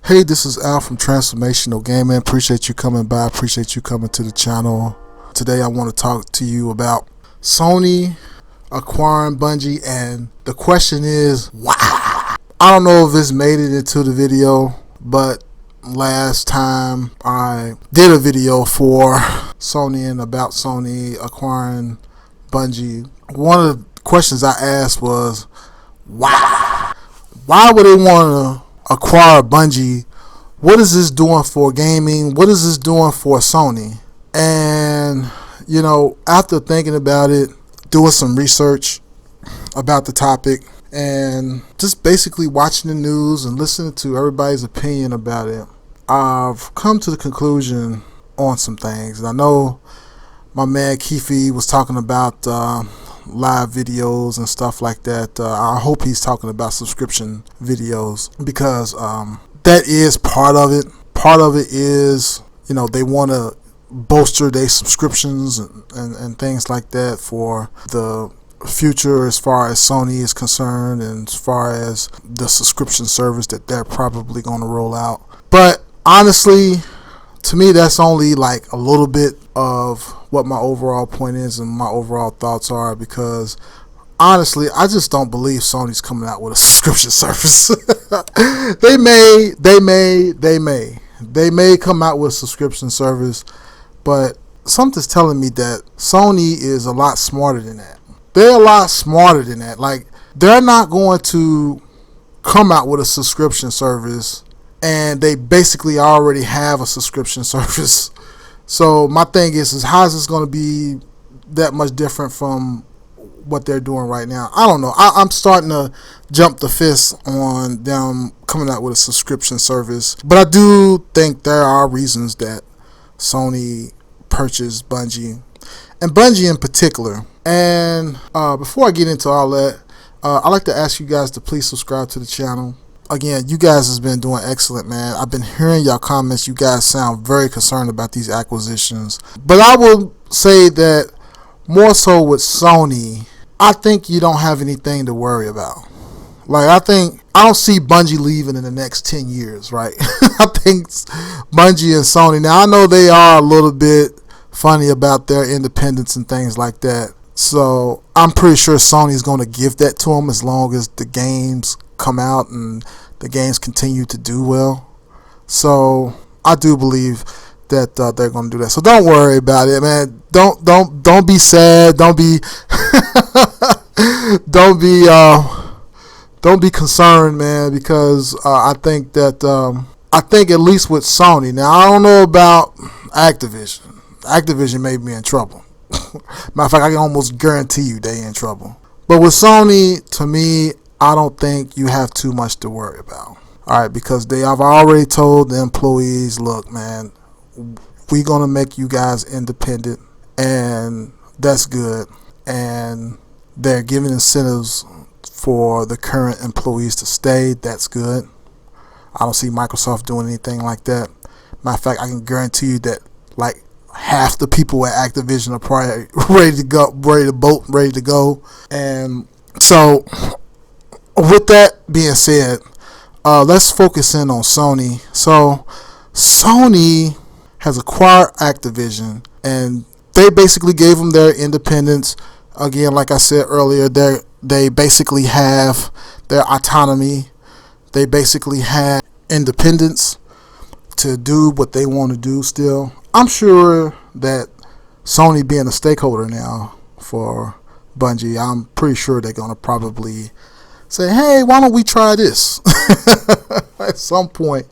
Hey, this is Al from Transformational Gaming. Appreciate you coming by. Appreciate you coming to the channel. Today I want to talk to you about Sony acquiring Bungie, and the question is, why? I don't know if this made it into the video, but last time I did a video for Sony and about Sony acquiring Bungie, one of the questions I asked was, why? Why would they want to acquire Bungie? What is this doing for gaming? What is this doing for Sony? And you know, after thinking about it, doing some research about the topic, and just basically watching the news and listening to everybody's opinion about it, I've come to the conclusion on some things. And I know my man Keefe was talking about live videos and stuff like that. I hope he's talking about subscription videos, because that is part of it. Part of it is, you know, they want to bolster their subscriptions and things like that for the future as far as Sony is concerned, and as far as the subscription service that they're probably going to roll out. But honestly, to me, that's only like a little bit of what my overall point is and my overall thoughts are, because honestly, I just don't believe Sony's coming out with a subscription service. They may come out with a subscription service, but something's telling me that Sony is a lot smarter than that. They're a lot smarter than that. Like, they're not going to come out with a subscription service and they basically already have a subscription service. So my thing is how is this going to be that much different from what they're doing right now? I don't know. I'm starting to jump the fist on them coming out with a subscription service, but I do think there are reasons that Sony purchased Bungie, and Bungie in particular. And before I get into all that, I'd like to ask you guys to please subscribe to the channel. Again, you guys has been doing excellent, man. I've been hearing y'all comments. You guys sound very concerned about these acquisitions, but I will say that more so with Sony, I think you don't have anything to worry about. Like, I don't see Bungie leaving in the next 10 years, right? I think Bungie and Sony, now I know they are a little bit funny about their independence and things like that. So I'm pretty sure Sony's going to give that to them as long as the games come out and the games continue to do well. So I do believe that they're going to do that. So don't worry about it, man. Don't be sad. Don't be don't be concerned, man, because I think that I think at least with Sony. Now, I don't know about Activision. Activision may be in trouble. Matter of fact, I can almost guarantee you they in trouble. But with Sony, to me, I don't think you have too much to worry about. All right, because they have already told the employees, look, man, we're going to make you guys independent, and that's good. And they're giving incentives for the current employees to stay. That's good. I don't see Microsoft doing anything like that. Matter of fact, I can guarantee you that like half the people at Activision are probably ready to go, ready to go. And so with that being said, let's focus in on Sony. So Sony has acquired Activision, and they basically gave them their independence. Again, like I said earlier, they basically have their autonomy. They basically have independence to do what they want to do still. I'm sure that Sony being a stakeholder now for Bungie, I'm pretty sure they're going to probably say, hey, why don't we try this at some point,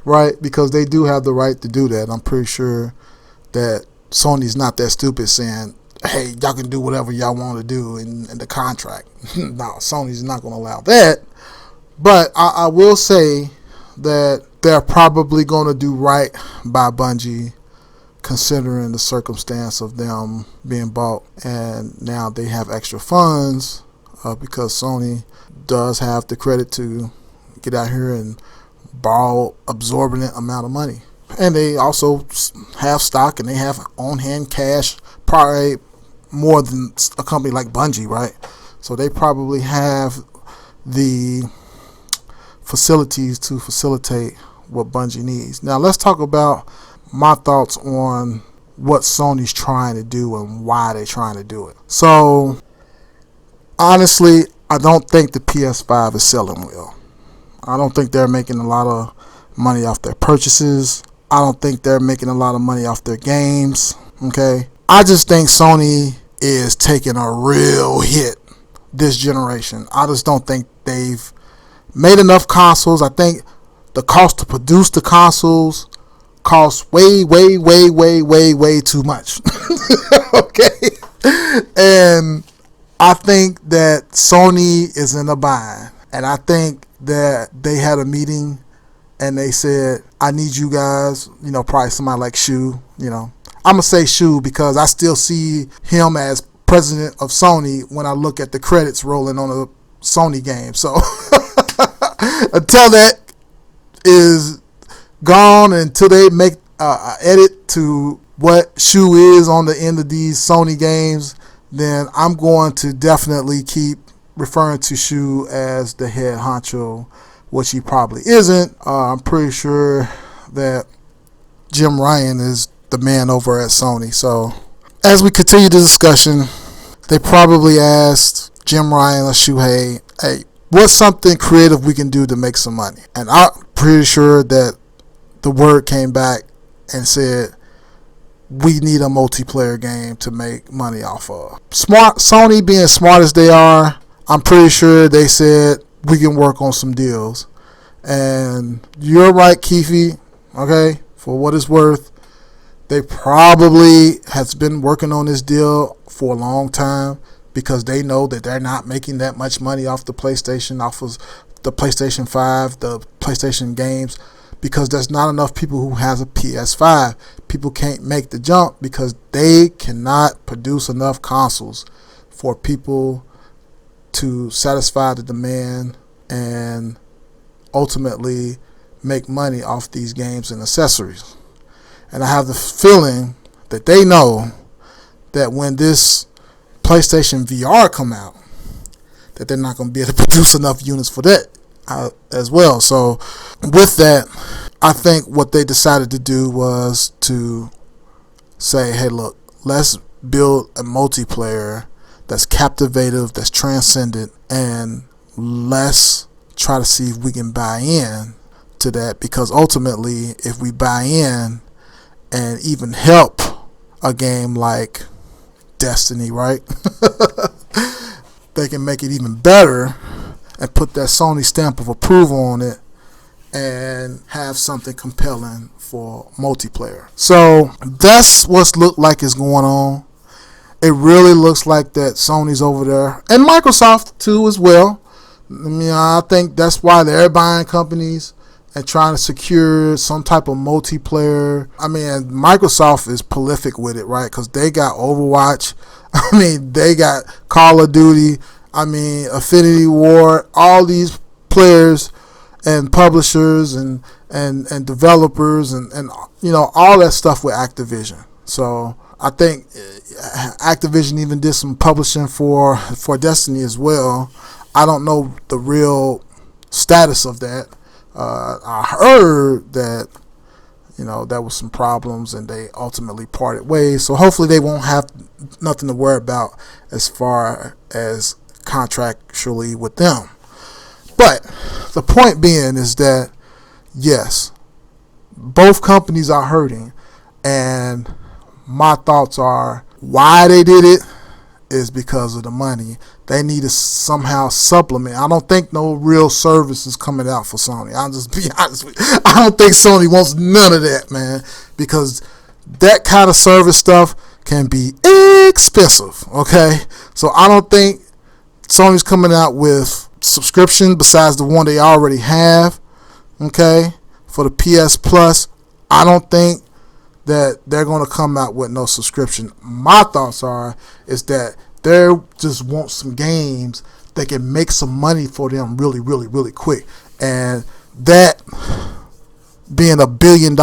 right? Because they do have the right to do that. I'm pretty sure that Sony's not that stupid saying, hey, y'all can do whatever y'all want to do in the contract. No, Sony's not going to allow that. But I will say that they're probably going to do right by Bungie, considering the circumstance of them being bought, and now they have extra funds because Sony does have the credit to get out here and borrow absorbent amount of money. And they also have stock, and they have on-hand cash, probably more than a company like Bungie, right? So they probably have the facilities to facilitate what Bungie needs. Now let's talk about my thoughts on what Sony's trying to do and why they're trying to do it. So honestly, I don't think the PS5 is selling well. I don't think they're making a lot of money off their purchases. I don't think they're making a lot of money off their games. Okay, I just think Sony is taking a real hit this generation. I just don't think they've made enough consoles. I think the cost to produce the consoles costs way too much. Okay, and I think that Sony is in a bind, and I think that they had a meeting and they said, I need you guys, probably somebody like Shu, I'm going to say Shu because I still see him as president of Sony when I look at the credits rolling on a Sony game. So until that is gone, until they make an edit to what Shu is on the end of these Sony games, then I'm going to definitely keep referring to Shu as the head honcho, which he probably isn't. I'm pretty sure that Jim Ryan is the man over at Sony. So as we continue the discussion, they probably asked Jim Ryan or Shuhei, hey, what's something creative we can do to make some money? And I'm pretty sure that the word came back and said, we need a multiplayer game to make money off of. Sony being smart as they are, I'm pretty sure they said we can work on some deals. And you're right, Keefe, okay, for what it's worth. They probably has been working on this deal for a long time because they know that they're not making that much money off the PlayStation, off of the PlayStation 5, the PlayStation games, because there's not enough people who has a PS5. People can't make the jump because they cannot produce enough consoles for people to satisfy the demand and ultimately make money off these games and accessories. And I have the feeling that they know that when this PlayStation VR come out, that they're not going to be able to produce enough units for that as well. So with that, I think what they decided to do was to say, hey, look, let's build a multiplayer that's captivative, that's transcendent, and let's try to see if we can buy in to that, because ultimately if we buy in and even help a game like Destiny, right, they can make it even better and put that Sony stamp of approval on it and have something compelling for multiplayer. So that's what's looked like is going on. It really looks like that Sony's over there, and Microsoft too as well. I think that's why they're buying companies and trying to secure some type of multiplayer. Microsoft is prolific with it, right? Because they got Overwatch. They got Call of Duty. Affinity War. All these players and publishers and developers and all that stuff with Activision. So I think Activision even did some publishing for Destiny as well. I don't know the real status of that. I heard that there was some problems and they ultimately parted ways. So hopefully they won't have nothing to worry about as far as contractually with them. But the point being is that yes, both companies are hurting, and my thoughts are why they did it is because of the money. They need to somehow supplement. I don't think no real service is coming out for Sony. I'll just be honest with you. I don't think Sony wants none of that, man, because that kind of service stuff can be expensive, okay? So I don't think Sony's coming out with subscription besides the one they already have, okay, for the PS Plus. I don't think that they're going to come out with no subscription. My thoughts is that they just want some games that can make some money for them really quick. And that being $1 billion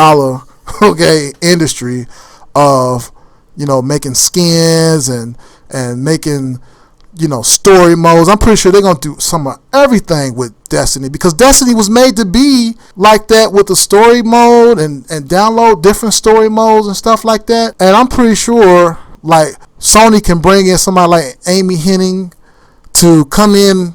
industry of making skins and making story modes. I'm pretty sure they're going to do some of everything with Destiny, because Destiny was made to be like that, with the story mode and download different story modes and stuff like that. And I'm pretty sure like Sony can bring in somebody like Amy Hennig to come in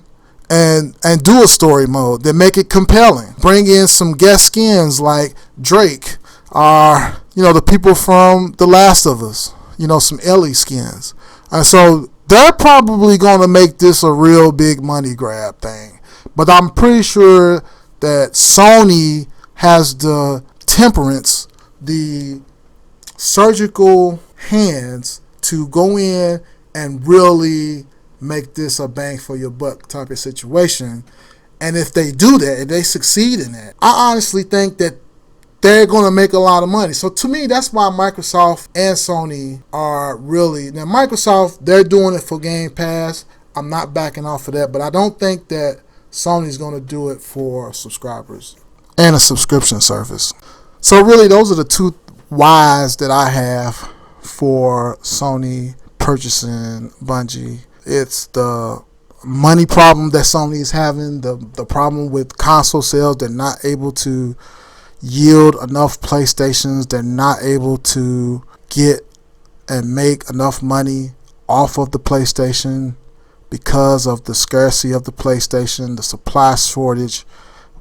and do a story mode that make it compelling. Bring in some guest skins like Drake, or the people from The Last of Us, some Ellie skins. And so they're probably going to make this a real big money grab thing. But I'm pretty sure that Sony has the temperance, the surgical hands to go in and really make this a bang for your buck type of situation. And if they do that, if they succeed in that, I honestly think that they're going to make a lot of money. So to me, that's why Microsoft and Sony are really... Now, Microsoft, they're doing it for Game Pass. I'm not backing off of that, but I don't think that Sony's going to do it for subscribers and a subscription service. So really, those are the two whys that I have for Sony purchasing Bungie. It's the money problem that Sony is having, the problem with console sales. They're not able to yield enough PlayStations. They're not able to get and make enough money off of the PlayStation because of the scarcity of the PlayStation, the supply shortage.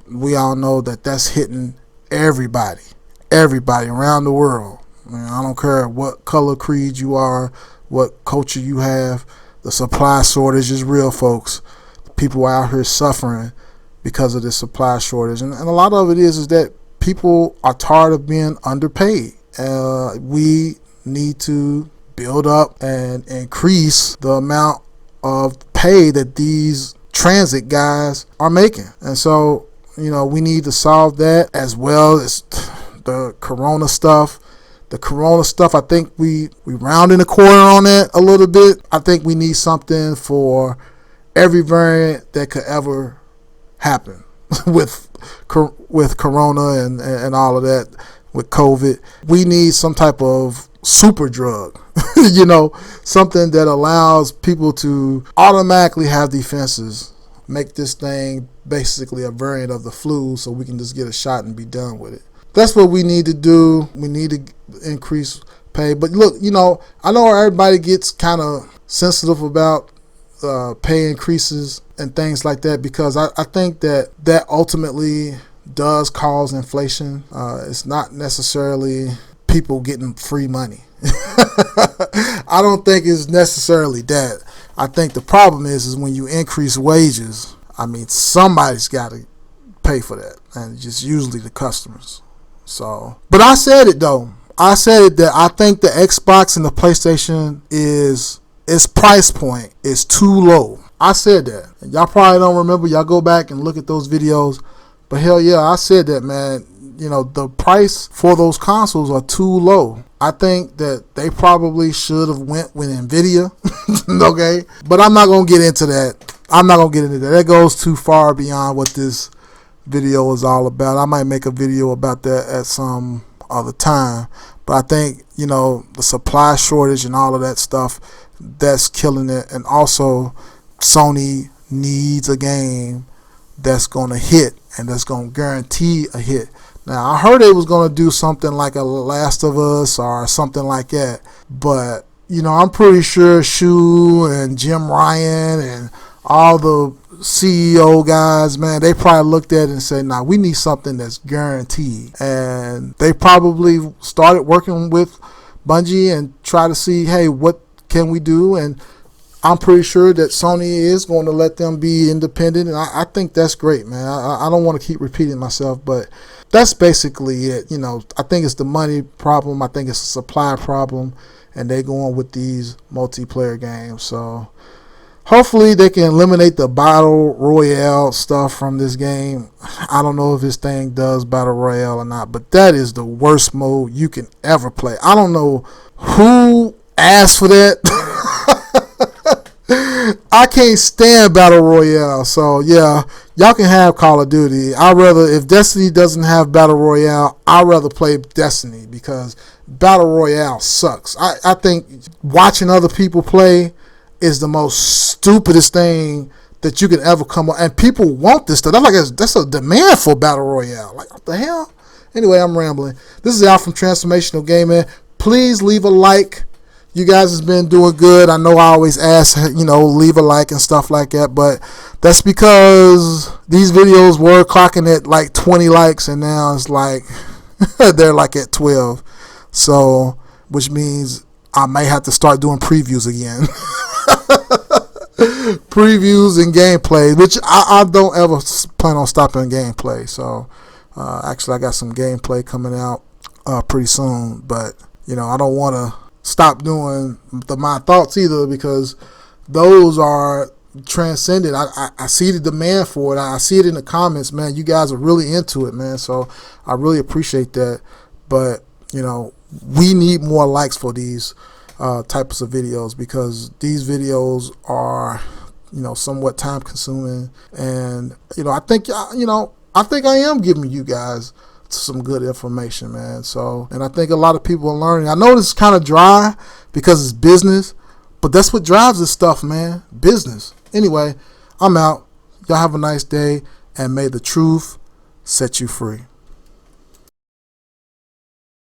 We all know that that's hitting everybody around the world. I don't care what color, creed you are, what culture you have. The supply shortage is real, folks. People out here suffering because of this supply shortage, and a lot of it is that people are tired of being underpaid. We need to build up and increase the amount of pay that these transit guys are making. And so, we need to solve that, as well as the corona stuff. The corona stuff, I think we rounding the corner on that a little bit. I think we need something for every variant that could ever happen with corona and all of that, with COVID. We need some type of super drug, something that allows people to automatically have defenses, make this thing basically a variant of the flu, so we can just get a shot and be done with it. That's what we need to do. We need to increase pay. But look, I know everybody gets kind of sensitive about pay increases and things like that, because I think that ultimately does cause inflation. It's not necessarily people getting free money. I don't think it's necessarily that. I think the problem is when you increase wages, somebody's got to pay for that, and it's just usually the customers. So, but I said it though. I said that I think the Xbox and the PlayStation its price point is too low. I said that. And y'all probably don't remember. Y'all go back and look at those videos. But hell yeah, I said that, man. The price for those consoles are too low. I think that they probably should have went with Nvidia. Okay? But I'm not going to get into that. That goes too far beyond what this video is all about. I might make a video about that at some other time. But I think, the supply shortage and all of that stuff, that's killing it. And also, Sony needs a game that's going to hit and that's going to guarantee a hit. Now, I heard they was going to do something like a Last of Us or something like that. But, I'm pretty sure Shu and Jim Ryan and all the CEO guys, man, they probably looked at it and said, nah, we need something that's guaranteed. And they probably started working with Bungie and try to see, hey, what can we do? And I'm pretty sure that Sony is going to let them be independent, and I think that's great, man. I don't want to keep repeating myself, but that's basically it. I think it's the money problem. I think it's a supply problem, and they're going with these multiplayer games. So hopefully they can eliminate the Battle Royale stuff from this game. I don't know if this thing does Battle Royale or not, but that is the worst mode you can ever play. I don't know who asked for that. I can't stand Battle Royale. So yeah, y'all can have Call of Duty. If Destiny doesn't have Battle Royale, I'd rather play Destiny, because Battle Royale sucks. I think watching other people play is the most stupidest thing that you can ever come up. And people want this stuff. That's a demand for battle royale. Like, what the hell? Anyway, I'm rambling. This is Al from Transformational Gaming. Please leave a like. You guys has been doing good. I know I always ask, leave a like and stuff like that, but that's because these videos were clocking at like 20 likes, and now it's like they're like at 12. So, which means I may have to start doing previews again. Previews and gameplay, which I don't ever plan on stopping gameplay. So, actually, I got some gameplay coming out pretty soon, but I don't want to stop doing my thoughts either, because those are transcended. I see the demand for it. I see it in the comments, man. You guys are really into it, man. So I really appreciate that. But we need more likes for these types of videos, because these videos are somewhat time consuming, and I think I am giving you guys some good information, man. So, and I think a lot of people are learning. I know this is kind of dry because it's business, but that's what drives this stuff, man. Business. Anyway, I'm out. Y'all have a nice day, and may the truth set you free.